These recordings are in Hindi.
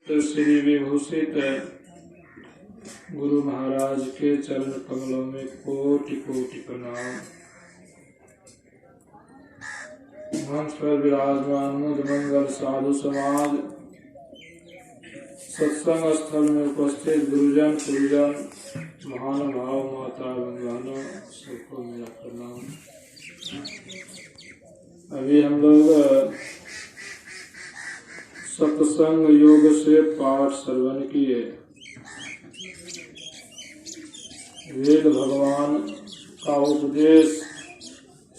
तो श्री विभूषित गुरु महाराज के चरण कमलों में कोटि कोटि प्रणाम। मंच पर विराजमान मुद मंगल साधु समाज, सत्संग स्थल में उपस्थित गुरुजन गुरुजन, महानुभाव माता बंधुओं, सबको मेरा प्रणाम। अभी हम लोग सत्संग योग से पाठ श्रवण किए। वेद भगवान का उपदेश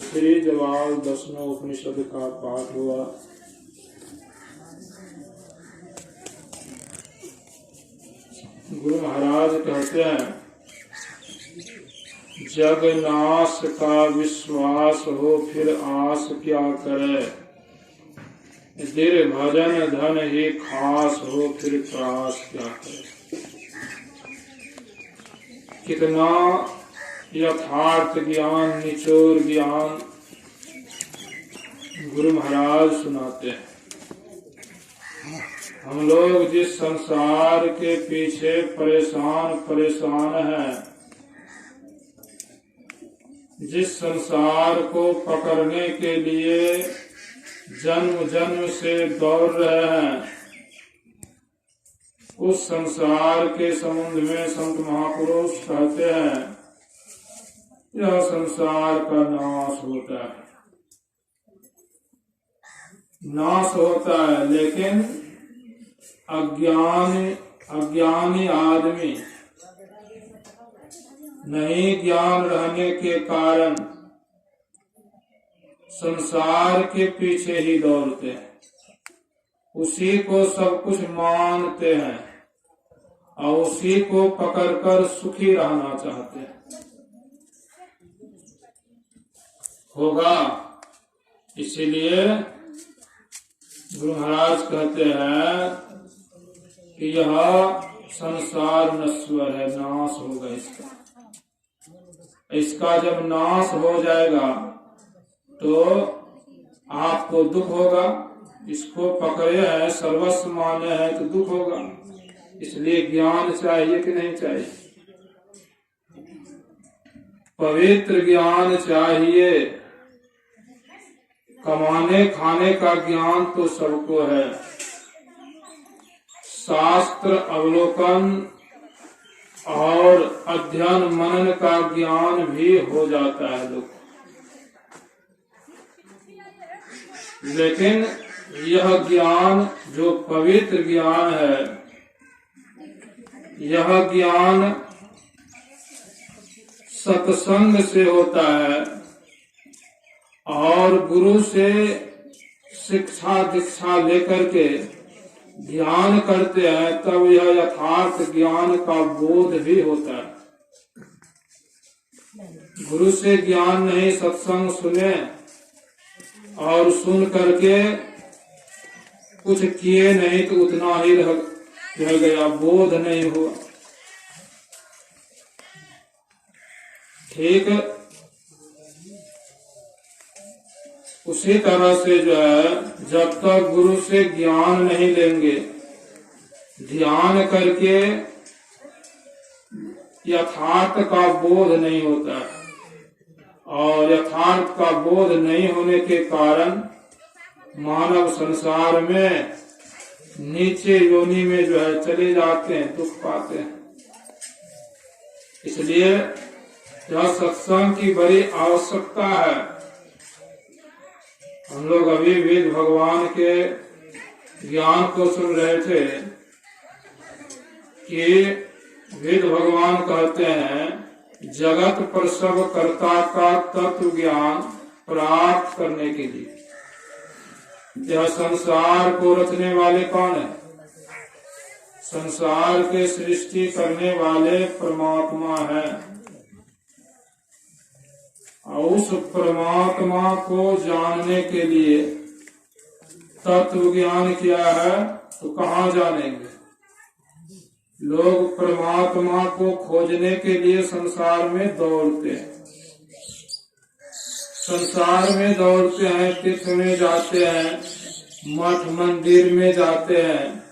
श्री जवाब दसनों उपनिषद का पाठ हुआ। गुरु महाराज कहते हैं, जग नाश का विश्वास हो फिर आस क्या करे, दिर भजन धन ही खास हो फिर त्रास क्या करे। कितना यथार्थ ज्ञान, निचोर ज्ञान गुरु महाराज सुनाते हैं। हम लोग जिस संसार के पीछे परेशान हैं, जिस संसार को पकड़ने के लिए जन्म जन्म से दौड़ रहे हैं, उस संसार के संबंध में संत महापुरुष कहते हैं, यह संसार का नाश होता है, नाश होता है। लेकिन अज्ञानी आदमी नहीं ज्ञान रहने के कारण संसार के पीछे ही दौड़ते हैं, उसी को सब कुछ मानते हैं और उसी को पकड़कर सुखी रहना चाहते हैं। होगा, इसीलिए गुरु महाराज कहते हैं कि यह संसार नश्वर है, नाश होगा इसका जब नाश हो जाएगा तो आपको दुख होगा। इसको पकड़े हैं, सर्वस्व माने हैं तो दुख होगा। इसलिए ज्ञान चाहिए कि नहीं चाहिए? पवित्र ज्ञान चाहिए। कमाने खाने का ज्ञान तो सबको है, शास्त्र अवलोकन और अध्ययन मनन का ज्ञान भी हो जाता है लोग। लेकिन यह ज्ञान जो पवित्र ज्ञान है, यह ज्ञान सत्संग से होता है और गुरु से शिक्षा दीक्षा लेकर के ध्यान करते हैं, तब यह यथार्थ ज्ञान का बोध भी होता है। गुरु से ज्ञान नहीं, सत्संग सुने और सुन करके कुछ किए नहीं तो उतना ही रह गया, बोध नहीं हुआ। ठीक उसी तरह से जो है, जब तक गुरु से ज्ञान नहीं लेंगे, ध्यान करके यथार्थ का बोध नहीं होता है। और यथार्थ का बोध नहीं होने के कारण मानव संसार में नीचे योनि में जो है चले जाते हैं, दुख पाते हैं। इसलिए यह सत्संग की बड़ी आवश्यकता है। हम लोग अभी वेद भगवान के ज्ञान को सुन रहे थे कि वेद भगवान कहते हैं, जगत पर सब कर्ता का तत्व ज्ञान प्राप्त करने के लिए। यह संसार को रचने वाले कौन है? संसार के सृष्टि करने वाले परमात्मा है। और उस परमात्मा को जानने के लिए तत्व ज्ञान क्या है, तो कहाँ जानेंगे? लोग परमात्मा को खोजने के लिए संसार में दौड़ते हैं, संसार में दौड़ते हैं, तीर्थ में जाते हैं, मठ मंदिर में जाते हैं,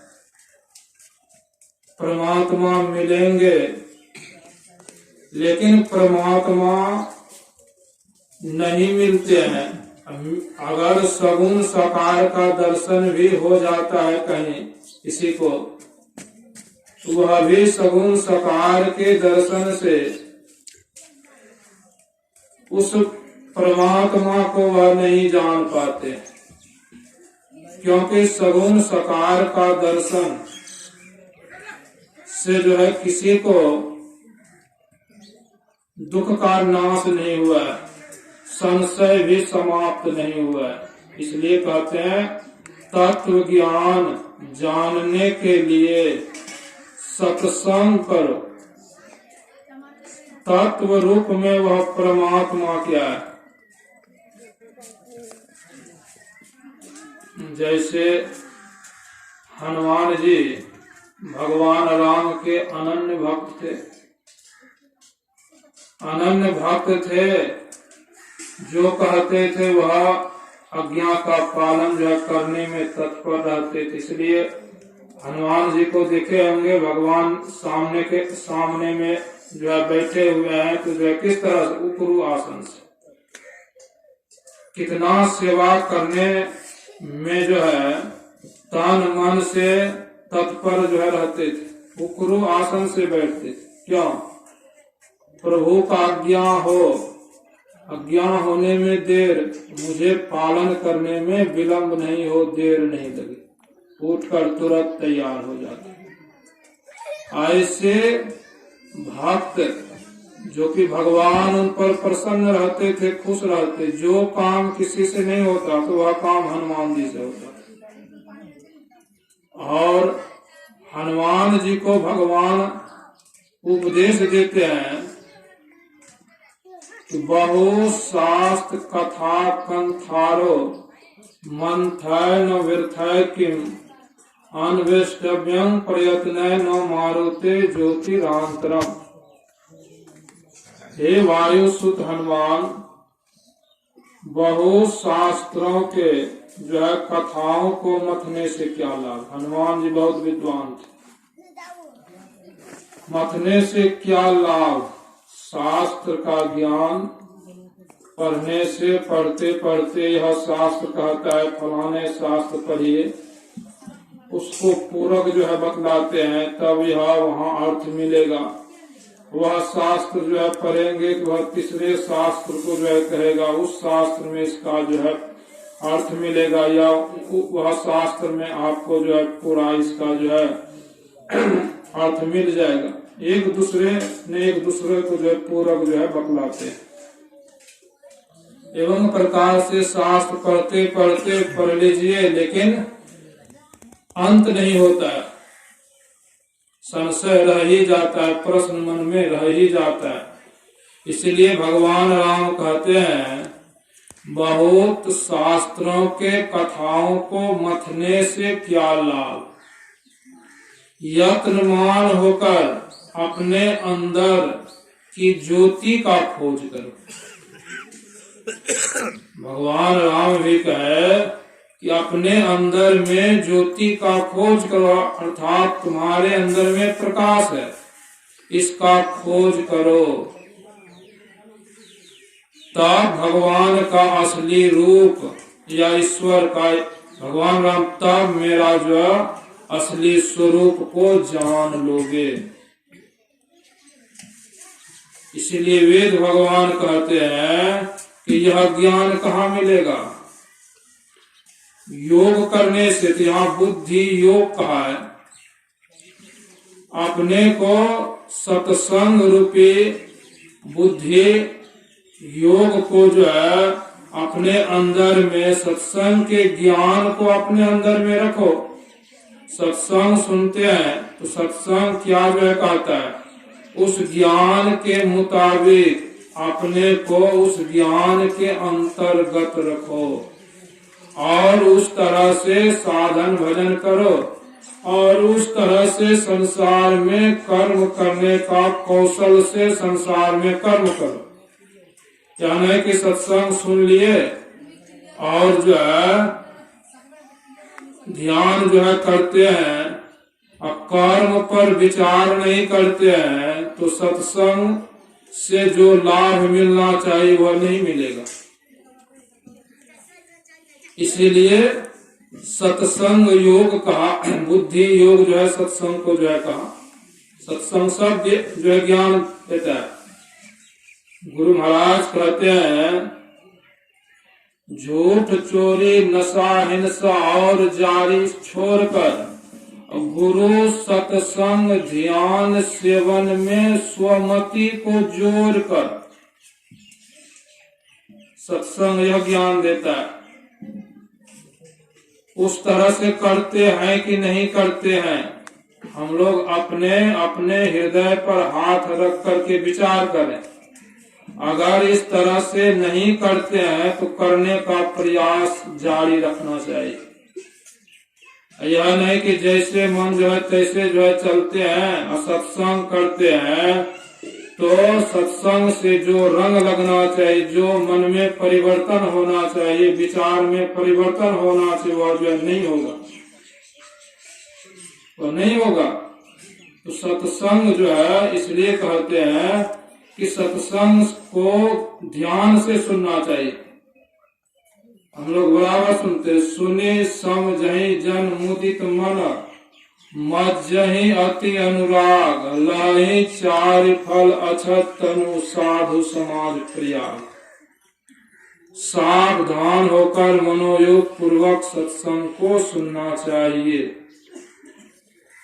परमात्मा मिलेंगे, लेकिन परमात्मा नहीं मिलते हैं। अगर सगुण साकार का दर्शन भी हो जाता है कहीं किसी को, तो वह भी सगुण साकार के दर्शन से उस परमात्मा को वह नहीं जान पाते, क्योंकि सगुण साकार का दर्शन से जो है किसी को दुख का नाश नहीं हुआ है, संशय भी समाप्त नहीं हुआ है। इसलिए कहते हैं तत्व ज्ञान जानने के लिए सत्संग करो। तत्व रूप में वह परमात्मा क्या है? जैसे हनुमान जी भगवान राम के अनन्य भक्त थे। अनन्य भक्त थे, जो कहते थे वह आज्ञा का पालन जो है करने में तत्पर रहते थे। इसलिए हनुमान जी को देखे होंगे भगवान सामने में जो है बैठे हुए हैं, तो जो है किस तरह से उपरू आसन से कितना सेवा करने में जो है तन मन से तत्पर जो है रहते थे, उपरू आसन से बैठते थे। क्यों? प्रभु का आज्ञा हो, आज्ञा होने में देर, मुझे पालन करने में विलंब नहीं हो, देर नहीं लगे, उठकर तुरंत तैयार हो जाते। ऐसे भक्त जो कि भगवान उन पर प्रसन्न रहते थे, खुश रहते, जो काम किसी से नहीं होता तो वह काम हनुमान जी से होता। और हनुमान जी को भगवान उपदेश देते हैं कि बहु शास्त्र कथा कंथारो मंथय न व्यर्थय किम अन्वेष्टव्यं प्रयत्न न मारुते ज्योतिरांतरम। हे वायु सुत हनुमान, बहु शास्त्रों के जो है कथाओं को मथने से क्या लाभ? हनुमान जी बहुत विद्वान थे। मथने से क्या लाभ? शास्त्र का ज्ञान पढ़ने से, पढ़ते पढ़ते यह शास्त्र कहता है फलाने शास्त्र पढ़िए, उसको पूरक जो है बतलाते हैं, तब यह वहाँ अर्थ मिलेगा। वह शास्त्र जो है पढ़ेंगे तो वह तीसरे शास्त्र को जो है कहेगा, उस शास्त्र में इसका जो है अर्थ मिलेगा, या वह शास्त्र में आपको जो है पूरा इसका जो है अर्थ मिल जाएगा। एक दूसरे को जो है पूरक जो है बतलाते हैं। एवं प्रकार से शास्त्र पढ़ते पढ़ते पढ़ लीजिए, लेकिन अंत नहीं होता है, संशय रह ही जाता है, प्रश्न मन में रह ही जाता है। इसलिए भगवान राम कहते हैं बहुत शास्त्रों के कथाओं को मथने से क्या लाभ? यत्नमान होकर अपने अंदर की ज्योति का खोज करो। भगवान राम भी कहे कि अपने अंदर में ज्योति का खोज करो, अर्थात तुम्हारे अंदर में प्रकाश है, इसका खोज करो, तब भगवान का असली रूप या ईश्वर का, भगवान राम तब मेरा जो असली स्वरूप को जान लोगे। इसलिए वेद भगवान कहते हैं कि यह ज्ञान कहाँ मिलेगा? योग करने से। तो यहाँ बुद्धि योग कहा है। अपने को सत्संग रूपी बुद्धि योग को जो है अपने अंदर में, सत्संग के ज्ञान को अपने अंदर में रखो। सत्संग सुनते हैं तो सत्संग क्या जो है कहता है, उस ज्ञान के मुताबिक अपने को उस ज्ञान के अंतर्गत रखो और उस तरह से साधन भजन करो और उस तरह से संसार में कर्म करने का कौशल से संसार में कर्म करो। यानी कि सत्संग सुन लिए और जो है ध्यान जो है करते हैं, अब कर्म पर विचार नहीं करते हैं तो सत्संग से जो लाभ मिलना चाहिए वह नहीं मिलेगा। इसीलिए सत्संग योग कहा, बुद्धि योग जो है सत्संग को जो है कहा। सत्संग सब जो है ज्ञान देता है। गुरु महाराज कहते हैं झूठ चोरी नशा हिंसा और जारी छोड़कर गुरु सत्संग ध्यान सेवन में स्वमति को जोड़कर सत्संग यह ज्ञान देता है। उस तरह से करते हैं कि नहीं करते हैं, हम लोग अपने अपने हृदय पर हाथ रख करके विचार करें। अगर इस तरह से नहीं करते हैं तो करने का प्रयास जारी रखना चाहिए। यह नहीं कि जैसे मन जो है तैसे जो है चलते हैं और सत्संग करते हैं तो सत्संग से जो रंग लगना चाहिए, जो मन में परिवर्तन होना चाहिए, विचार में परिवर्तन होना चाहिए, वह जो है नहीं होगा, वो नहीं होगा। तो सत्संग जो है इसलिए कहते हैं कि सत्संग को ध्यान से सुनना चाहिए। हम लोग बराबर सुनते, सुने समझहि जन मुदित मन मज्जहि अति अनुराग लहि चारि फल अछत तनु साधु समाज प्रयाग। सावधान होकर मनोयोग पूर्वक सत्संग को सुनना चाहिए,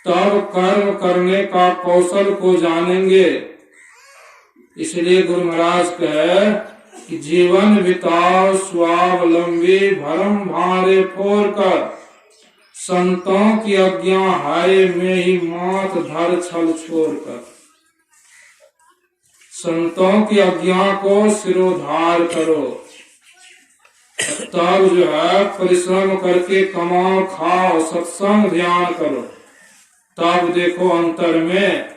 तब कर्म करने का कौशल को जानेंगे। इसलिए गुरु महाराज कहे कि जीवन बिताओ स्वावलंबी भरम भारे फोर कर संतों की आज्ञा हाय में ही मात धर छल छोड़कर। संतों की आज्ञा को सिरोधार करो, तब जो है परिश्रम करके कमाओ खाओ सत्संग ध्यान करो, तब देखो अंतर में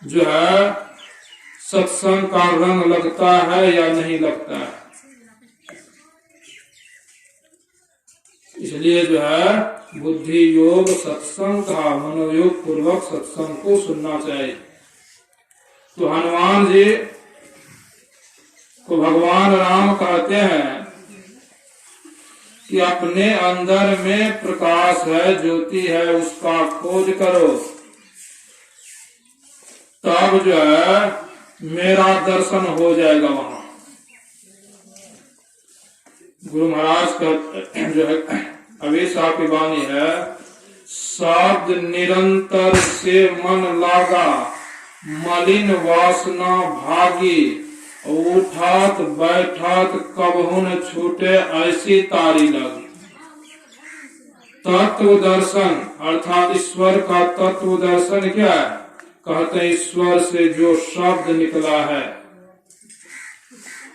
जो है सत्संग का रंग लगता है या नहीं लगता है। इसलिए जो है बुद्धि योग सत्संग का मनोयोग पूर्वक सत्संग को सुनना चाहिए। तो हनुमान जी को भगवान राम कहते हैं कि अपने अंदर में प्रकाश है, ज्योति है, उसका खोज करो, तब जो है मेरा दर्शन हो जाएगा वहां। गुरु महाराज का जो है अवेशा की वाणी है, शब्द निरंतर से मन लागा मलिन वासना भागी उठात बैठात कबहु न छूटे ऐसी तारी लगी। तत्व दर्शन अर्थात ईश्वर का तत्व दर्शन क्या है? कहते हैं ईश्वर से जो शब्द निकला है,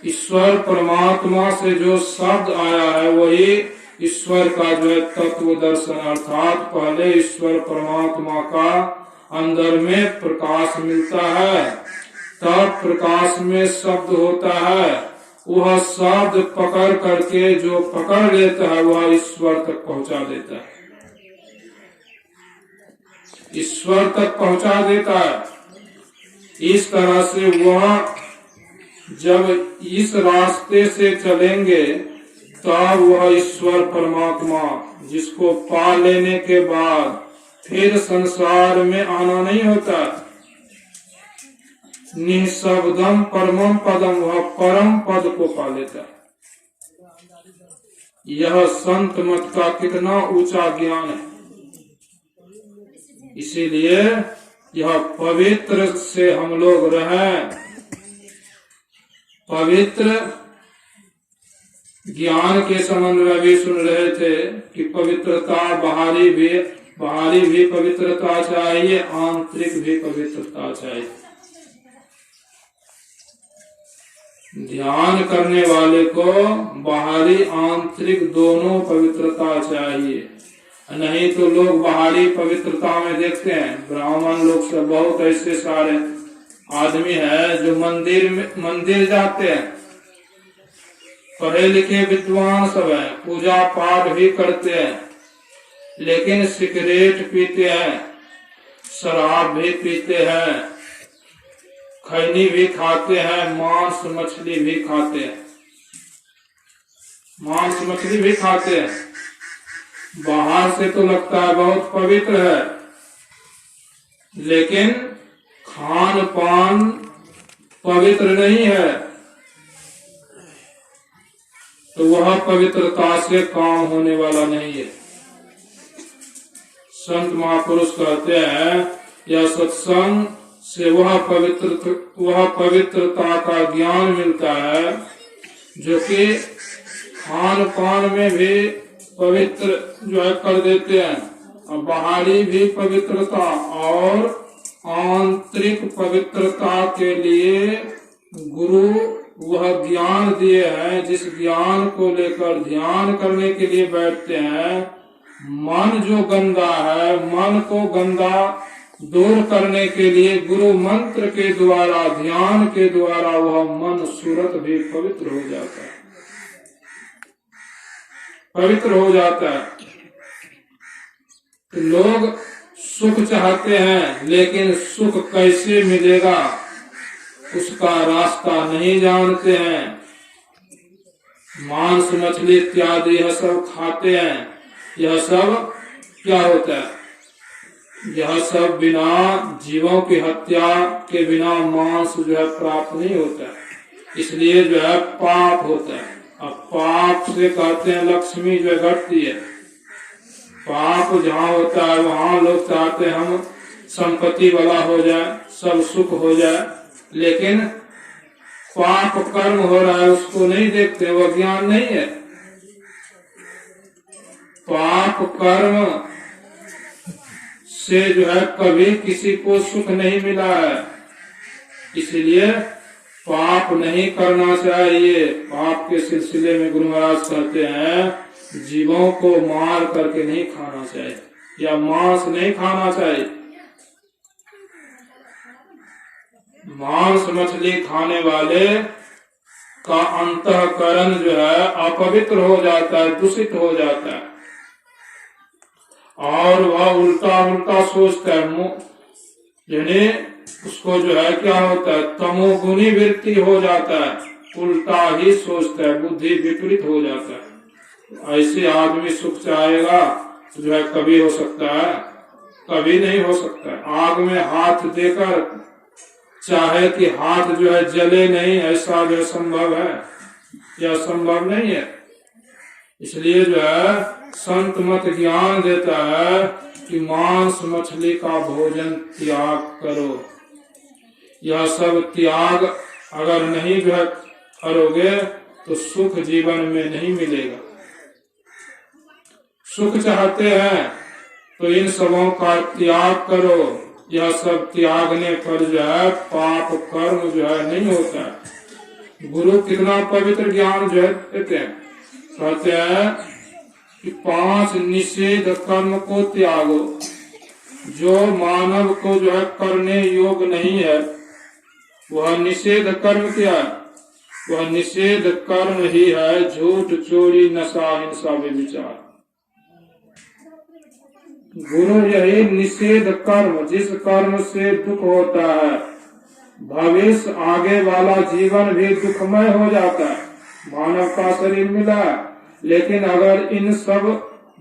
ईश्वर परमात्मा से जो शब्द आया है वही ईश्वर का जो है तत्व दर्शन। अर्थात पहले ईश्वर परमात्मा का अंदर में प्रकाश मिलता है, तब प्रकाश में शब्द होता है, वह शब्द पकड़ करके जो पकड़ लेता है वह ईश्वर तक पहुंचा देता है, ईश्वर तक पहुंचा देता है। इस तरह से वह जब इस रास्ते से चलेंगे तब वह ईश्वर परमात्मा जिसको पा लेने के बाद फिर संसार में आना नहीं होता। निःशब्दम परमम पदम, वह परम पद को पा लेता है। यह संत मत का कितना ऊंचा ज्ञान है। इसीलिए यह पवित्र से हम लोग रहें। पवित्र ज्ञान के संबंध में भी सुन रहे थे कि पवित्रता बाहरी भी पवित्रता चाहिए, आंतरिक भी पवित्रता चाहिए। ध्यान करने वाले को बाहरी आंतरिक दोनों पवित्रता चाहिए, नहीं तो लोग बाहरी पवित्रता में देखते हैं। ब्राह्मण लोग से बहुत ऐसे सारे आदमी है जो मंदिर जाते हैं, पढ़े लिखे विद्वान सब है, पूजा पाठ भी करते हैं, लेकिन सिगरेट पीते हैं, शराब भी पीते हैं, खैनी भी खाते हैं, मांस मछली भी खाते हैं, मांस मछली भी खाते हैं। बाहर से तो लगता है बहुत पवित्र है, लेकिन खान पान पवित्र नहीं है, तो वह पवित्रता से काम होने वाला नहीं है। संत महापुरुष कहते हैं यह सत्संग से वह पवित्रता का ज्ञान मिलता है जो कि खान पान में भी पवित्र जो है कर देते हैं, और बाहरी भी पवित्रता और आंतरिक पवित्रता के लिए गुरु वह ज्ञान दिए हैं, जिस ज्ञान को लेकर ध्यान करने के लिए बैठते हैं। मन जो गंदा है, मन को गंदा दूर करने के लिए गुरु मंत्र के द्वारा, ध्यान के द्वारा वह मन सूरत भी पवित्र हो जाता है, पवित्र हो जाता है। तो लोग सुख चाहते हैं, लेकिन सुख कैसे मिलेगा उसका रास्ता नहीं जानते हैं। मांस मछली इत्यादि यह सब खाते हैं, यह सब क्या होता है? यह सब बिना जीवों की हत्या के बिना मांस जो है प्राप्त नहीं होता, इसलिए जो है पाप होता है। अब पाप से कहते हैं लक्ष्मी जो घटती है। पाप जहाँ होता है वहाँ लोग चाहते हैं हम संपत्ति वाला हो जाए, सब सुख हो जाए, लेकिन पाप कर्म हो रहा है उसको नहीं देखते, वह ज्ञान नहीं है। पाप कर्म से जो है कभी किसी को सुख नहीं मिला है, इसलिए पाप नहीं करना चाहिए। पाप के सिलसिले में गुरु महाराज कहते हैं जीवों को मार करके नहीं खाना चाहिए, या मांस नहीं खाना चाहिए। मांस मछली खाने वाले का अंतःकरण जो है अपवित्र हो जाता है, दूषित हो जाता है, और वह उल्टा उल्टा सोचता है, यानी उसको जो है क्या होता है, तमोगुणी वृत्ति हो जाता है, उल्टा ही सोचता है, बुद्धि विपरीत हो जाता है। ऐसे आदमी सुख चाहेगा तो जो है कभी हो सकता है, कभी नहीं हो सकता है। आग में हाथ देकर चाहे कि हाथ जो है जले नहीं, ऐसा जो संभव है? यह संभव नहीं है। इसलिए जो है संत मत ज्ञान देता है कि मांस मछली का भोजन त्याग करो। यह सब त्याग अगर नहीं जो है करोगे तो सुख जीवन में नहीं मिलेगा। सुख चाहते हैं तो इन सबों का त्याग करो। यह सब त्यागने पर जो है पाप कर्म जो है नहीं होता है। गुरु कितना पवित्र ज्ञान जो है देते हैं, कहते हैं कि 5 निषेध कर्म को त्यागो। जो मानव को जो है करने योग्य नहीं है वह निषेध कर्म क्या है? वह निषेध कर्म ही है झूठ, चोरी, नशा, हिंसा, व्यभिचार। गुरु यही निषेध कर्म, जिस कर्म से दुख होता है, भविष्य आगे वाला जीवन भी दुखमय हो जाता है। मानव का शरीर मिला, लेकिन अगर इन सब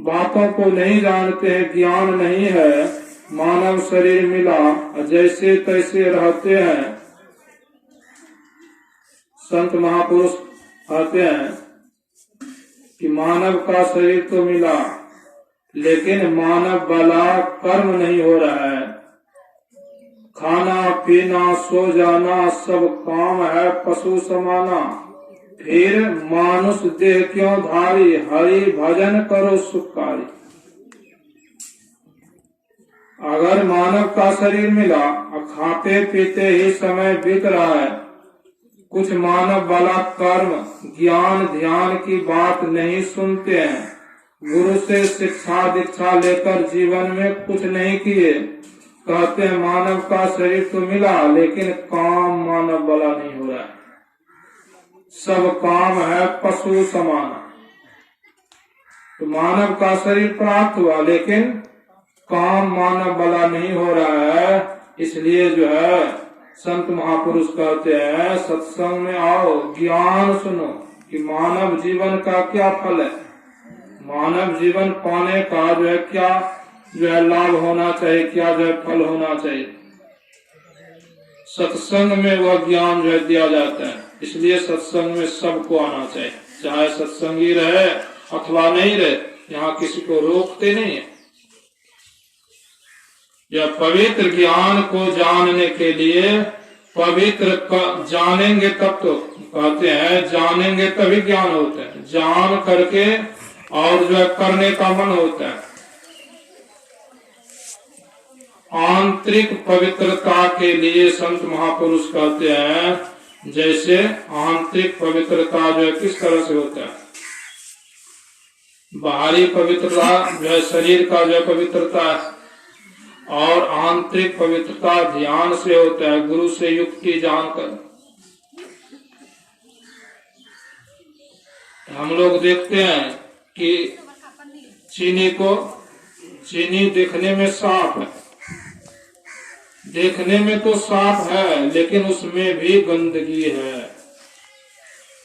बातों को नहीं जानते हैं, ज्ञान नहीं है, मानव शरीर मिला जैसे तैसे रहते हैं। संत महापुरुष कहते हैं कि मानव का शरीर तो मिला, लेकिन मानव वाला कर्म नहीं हो रहा है। खाना पीना सो जाना सब काम है पशु समाना, फिर मानुष देह क्यों धारी, हरि भजन करो सुखकारी। अगर मानव का शरीर मिला और खाते पीते ही समय बीत रहा है, कुछ मानव वाला कर्म ज्ञान ध्यान की बात नहीं सुनते हैं, गुरु से शिक्षा दीक्षा लेकर जीवन में कुछ नहीं किए, कहते हैं मानव का शरीर तो मिला लेकिन काम मानव वाला नहीं हो रहा है, सब काम है पशु समान। तो मानव का शरीर प्राप्त हुआ लेकिन काम मानव वाला नहीं हो रहा इसलिए जो है संत महापुरुष कहते हैं सत्संग में आओ, ज्ञान सुनो कि मानव जीवन का क्या फल है, मानव जीवन पाने का जो है क्या जो है लाभ होना चाहिए, क्या जो है फल होना चाहिए। सत्संग में वह ज्ञान जो है दिया जाता है। इसलिए सत्संग में सबको आना चाहिए, चाहे सत्संगी रहे अथवा नहीं रहे, यहाँ किसी को रोकते नहीं है। यह पवित्र ज्ञान को जानने के लिए पवित्र जानेंगे तब तो कहते हैं जानेंगे तभी ज्ञान होता है, जान करके और जो है करने का मन होता है। आंतरिक पवित्रता के लिए संत महापुरुष कहते हैं जैसे आंतरिक पवित्रता जो है किस तरह से होता है, बाहरी पवित्रता जो है शरीर का जो है पवित्रता है, और आंतरिक पवित्रता ध्यान से होता है, गुरु से युक्ति जानकर। हम लोग देखते हैं कि चीनी देखने में साफ है, देखने में तो साफ है लेकिन उसमें भी गंदगी है।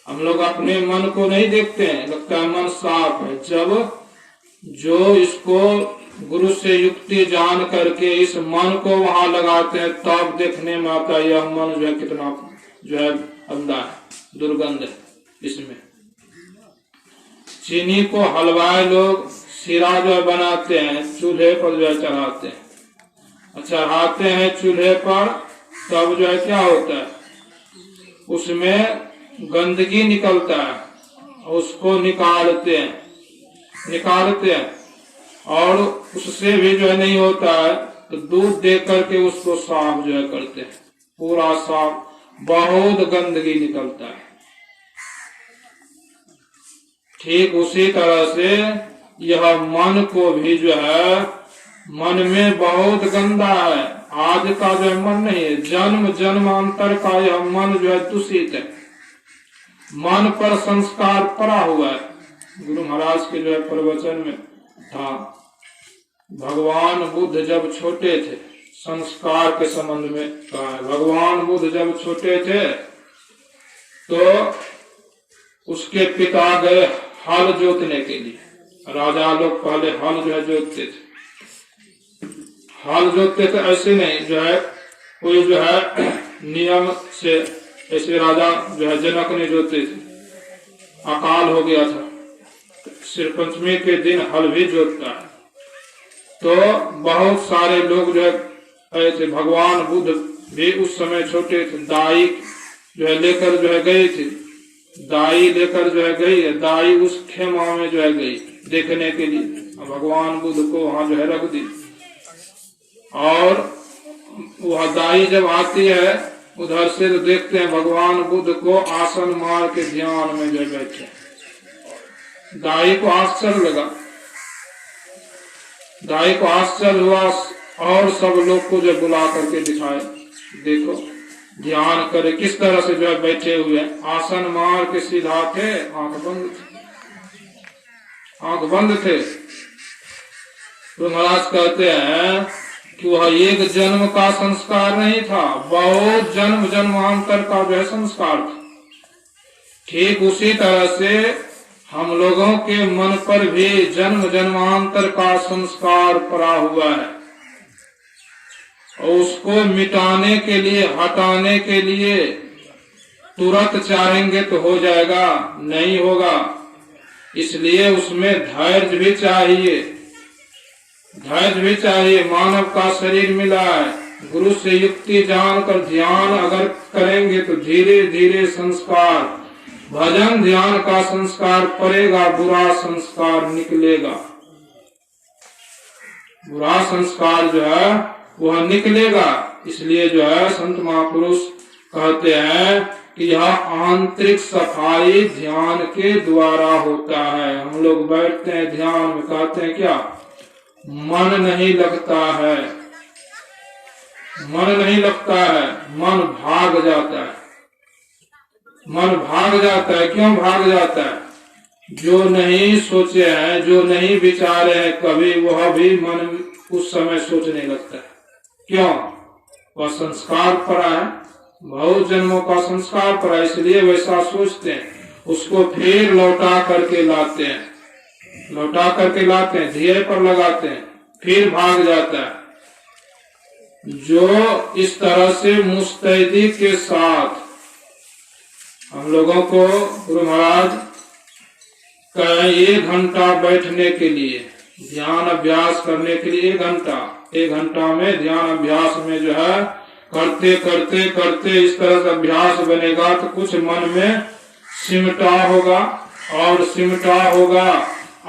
हम लोग अपने मन को नहीं देखते हैं, लगता है मन साफ है। जब जो इसको गुरु से युक्ति जान करके इस मन को वहां लगाते हैं तब देखने में आता है यह मन जो है कितना जो है गंदा है, दुर्गंध है इसमें। चीनी को हलवाई लोग सिरा जो है बनाते हैं, चूल्हे पर जो है चढ़ाते हैं, चढ़ाते हैं चूल्हे पर, तब जो है क्या होता है उसमें गंदगी निकलता है, उसको निकालते हैं और उससे भी जो है नहीं होता है तो दूध दे करके उसको साफ जो है करते हैं, पूरा साफ, बहुत गंदगी निकलता है। ठीक उसी तरह से यह मन को भी जो है, मन में बहुत गंदा है, आज का जो है मन नहीं है, जन्म जन्मांतर का यह मन जो है दूषित है, मन पर संस्कार पड़ा हुआ है। गुरु महाराज के जो है प्रवचन में था, भगवान बुद्ध जब छोटे थे, संस्कार के संबंध में कहा है, भगवान बुद्ध जब छोटे थे तो उसके पिता गए हल जोतने के लिए। राजा लोग पहले हल जो है जोतते थे, हल जोतते थे ऐसे नहीं जो है कोई जो है नियम से, ऐसे राजा जो है जनक ने जोतते थे, अकाल हो गया था, सिर पंचमी के दिन हल भी जोतता है, तो बहुत सारे लोग जो है ऐसे, भगवान बुद्ध भी उस समय छोटे थे, दाई जो है लेकर जो है गए थे, दाई लेकर जो है गई, दाई उस खेमा में जो है गई देखने के लिए, भगवान बुद्ध को वहां जो है रख दी, और वह दाई जब आती है उधर से तो देखते हैं भगवान बुद्ध को आसन मार के ध्यान में जो बैठे। दाई को आश्चर्य लगा, दाई को आश्चर्य हुआ और सब लोग को जो बुला करके दिखाए, देखो ध्यान करे किस तरह से जो है बैठे हुए, आसन मार के सीधा थे, आंख बंद थे। तो महाराज कहते हैं कि वह एक जन्म का संस्कार नहीं था, बहुत जन्म जन्मांतर का जो है संस्कार था। ठीक उसी तरह से हम लोगों के मन पर भी जन्म जन्मांतर का संस्कार पड़ा हुआ है, और उसको मिटाने के लिए, हटाने के लिए तुरंत चाहेंगे तो हो जाएगा, नहीं होगा। इसलिए उसमें धैर्य भी चाहिए, धैर्य भी चाहिए। मानव का शरीर मिला है, गुरु से युक्ति जानकर ध्यान अगर करेंगे तो धीरे धीरे संस्कार, भजन ध्यान का संस्कार पड़ेगा, बुरा संस्कार निकलेगा, बुरा संस्कार जो है वह निकलेगा। इसलिए जो है संत महापुरुष कहते हैं कि यह आंतरिक सफाई ध्यान के द्वारा होता है। हम लोग बैठते हैं ध्यान में, कहते हैं क्या, मन नहीं लगता है, मन नहीं लगता है, मन भाग जाता है, मन भाग जाता है। क्यों भाग जाता है? जो नहीं सोचे हैं, जो नहीं विचारे हैं कभी, वह भी मन उस समय सोचने लगता है। क्यों? वह संस्कार पड़ा है, बहुत जन्मों का संस्कार पड़ा, इसलिए वैसा सोचते हैं। उसको फिर लौटा करके लाते हैं, लौटा करके लाते हैं, धीरे पर लगाते हैं, फिर भाग जाता है। जो इस तरह से मुस्तैदी के साथ हम लोगों को गुरु महाराज का 1 घंटा बैठने के लिए, ध्यान अभ्यास करने के लिए 1 घंटा में ध्यान अभ्यास में जो है करते करते करते इस तरह से अभ्यास बनेगा तो कुछ मन में सिमटा होगा, और सिमटा होगा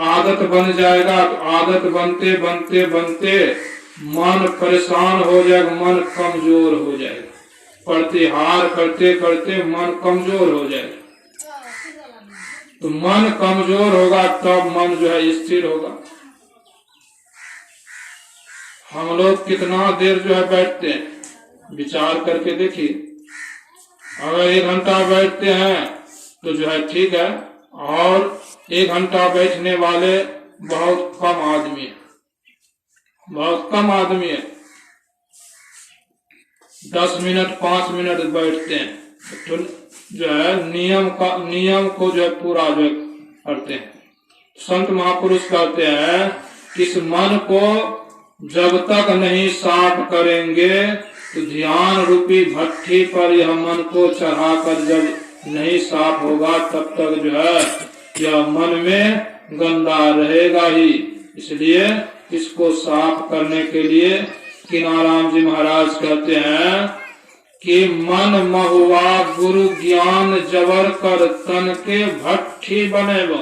आदत बन जाएगा। तो आदत बनते बनते बनते मन परेशान हो जाएगा, मन कमजोर हो जाएगा, प्रतिहार करते करते मन कमजोर हो जाएगा। तो मन कमजोर होगा तब मन जो है स्थिर होगा। हम लोग कितना देर जो है बैठते हैं, विचार करके देखिए। अगर 1 घंटा बैठते हैं तो जो है ठीक है, और 1 घंटा बैठने वाले बहुत कम आदमी है, बहुत कम आदमी है। 10 मिनट 5 मिनट बैठते हैं तो जो है नियम को जो है पूरा जो करते हैं। संत महापुरुष कहते हैं कि इस मन को जब तक नहीं साफ करेंगे तो ध्यान रूपी भट्ठी पर यह मन को चढ़ाकर जब नहीं साफ होगा तब तक जो है यह मन में गंदा रहेगा ही। इसलिए इसको साफ करने के लिए किनाराम जी महाराज कहते हैं कि मन महुआ गुरु ज्ञान जबर कर तन के भट्ठी बनेबो,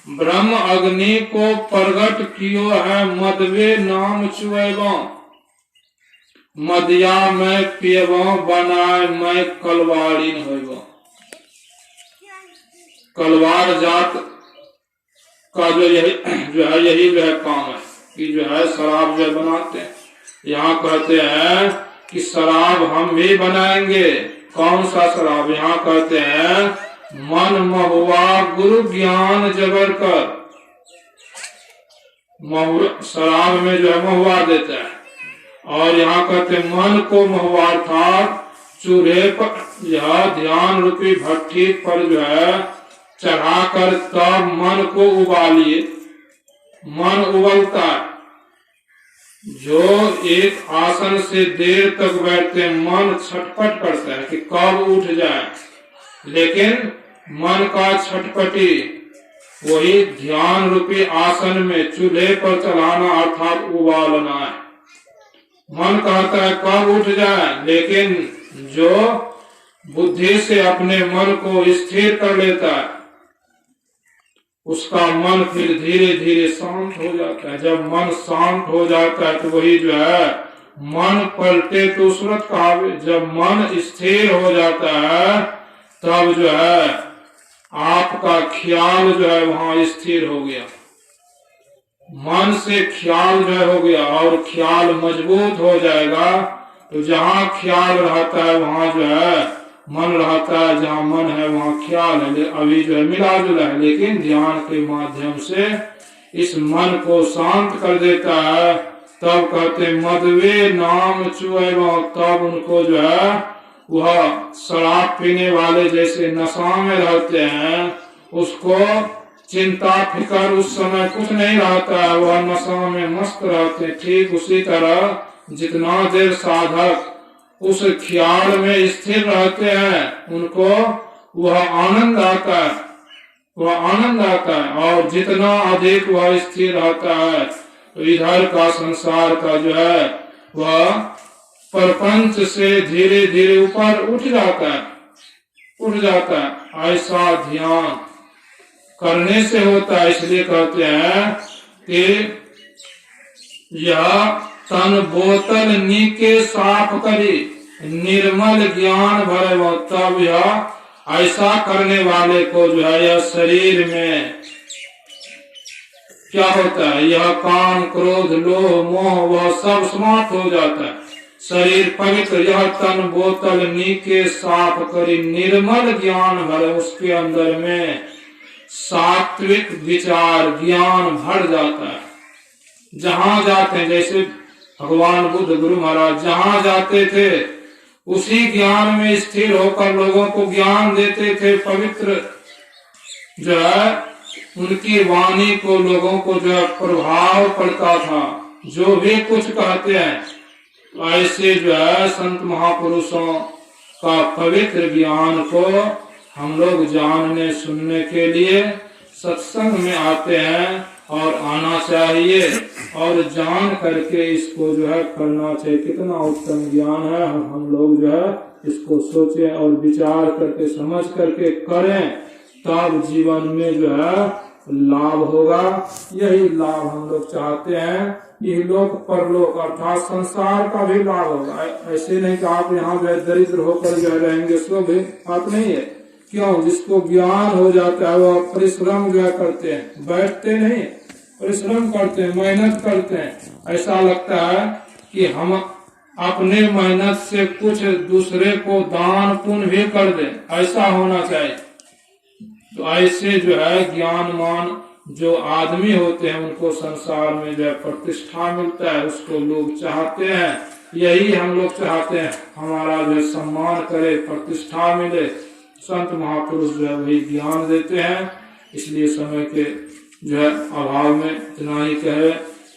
ब्रह्म अग्नि को प्रगट कियो है मदवे नाम चुएबो, मदिया में पियबो बनाए मैं कलवाड़ीन होइबो। कलवार जात का जो यही जो है काम है कि जो है शराब जो बनाते हैं। यहाँ कहते हैं कि शराब हम भी बनाएंगे। कौन सा शराब? यहाँ कहते हैं मन महुआ गुरु ज्ञान जबर कर। शराब में जो है महुआ देता है, और यहाँ कहते हैं मन को महुआ अर्थात चूल्हे पर यह ध्यान रूपी भट्ठी पर जो है चढ़ाकर तब मन को उबालिए। मन उबलता है। जो एक आसन से देर तक बैठते मन छटपट करता है कि कब उठ जाए, लेकिन मन का छटपटी वही ध्यान रूपी आसन में चूल्हे पर चलाना अर्थात उबालना है। मन कहता है कब उठ जाए, लेकिन जो बुद्धि से अपने मन को स्थिर कर लेता है उसका मन फिर धीरे धीरे शांत हो जाता है। जब मन शांत हो जाता है तो वही जो है मन पलटे तो सूरत कहावे। जब मन स्थिर हो जाता है तब जो है आपका ख्याल जो है वहां स्थिर हो गया। मन से ख्याल जो है हो गया, और ख्याल मजबूत हो जाएगा तो जहाँ ख्याल रहता है वहां जो है मन रहता है, जहाँ मन है वहाँ ख्याल है। अभी जो है मिला जुला है, लेकिन ध्यान के माध्यम से इस मन को शांत कर देता है। तब कहते मदवे नाम चुएबो, तब उनको जो है वह शराब पीने वाले जैसे नशा में रहते हैं, उसको चिंता फिकर उस समय कुछ नहीं रहता है, वह नशा में मस्त रहते हैं। ठीक उसी तरह जितना देर साधक उस ख्याल में स्थिर रहते हैं उनको वह आनंद आता है, वह आनंद आता है। और जितना अधिक वह स्थिर रहता है तो इधर का संसार का जो है वह प्रपंच से धीरे धीरे ऊपर उठ जाता है, उठ जाता है। ऐसा ध्यान करने से होता है। इसलिए कहते हैं कि यह तन बोतल नीके साफ करी निर्मल ज्ञान भरे, तब यह ऐसा करने वाले को जो है यह शरीर में क्या होता है, यह काम क्रोध लोभ मोह वह सब समाप्त हो जाता है। शरीर पवित्र, यह तन बोतल नीके साफ करी निर्मल ज्ञान भरे, उसके अंदर में सात्विक विचार ज्ञान भर जाता है। जहां जाते हैं, जैसे भगवान बुद्ध गुरु महाराज जहाँ जाते थे उसी ज्ञान में स्थिर होकर लोगों को ज्ञान देते थे। पवित्र जो है उनकी वाणी को लोगों को जो है प्रभाव पड़ता था। जो भी कुछ कहते हैं ऐसे जो है संत महापुरुषों का पवित्र ज्ञान को हम लोग जानने सुनने के लिए सत्संग में आते हैं और आना चाहिए और जान करके इसको जो है करना चाहिए। कितना उत्तम ज्ञान है, हम लोग जो है इसको सोचें और विचार करके समझ करके करें, तब जीवन में जो है लाभ होगा। यही लाभ हम लोग चाहते हैं, यही लोक परलोक अर्थात संसार का भी लाभ होगा। ऐसे नहीं कि आप यहाँ जो है दरिद्र होकर जो है रहेंगे, इसको भी बात नहीं है। क्यों? जिसको ज्ञान हो जाता है वो परिश्रम जो है करते हैं, बैठते नहीं, परिश्रम करते हैं, मेहनत करते हैं। ऐसा लगता है कि हम अपने मेहनत से कुछ दूसरे को दान पुण्य भी कर दें, ऐसा होना चाहिए। तो ऐसे जो है ज्ञानमान जो आदमी होते हैं उनको संसार में जो है प्रतिष्ठा मिलता है, उसको लोग चाहते हैं। यही हम लोग चाहते हैं, हमारा जो सम्मान करे, प्रतिष्ठा मिले। संत महापुरुष जो है वही ज्ञान देते हैं। इसलिए समय के जो है अभाव में इतना ही कहे।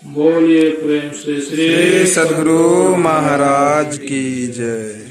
बोलिए प्रेम से श्री सद्गुरु महाराज की जय।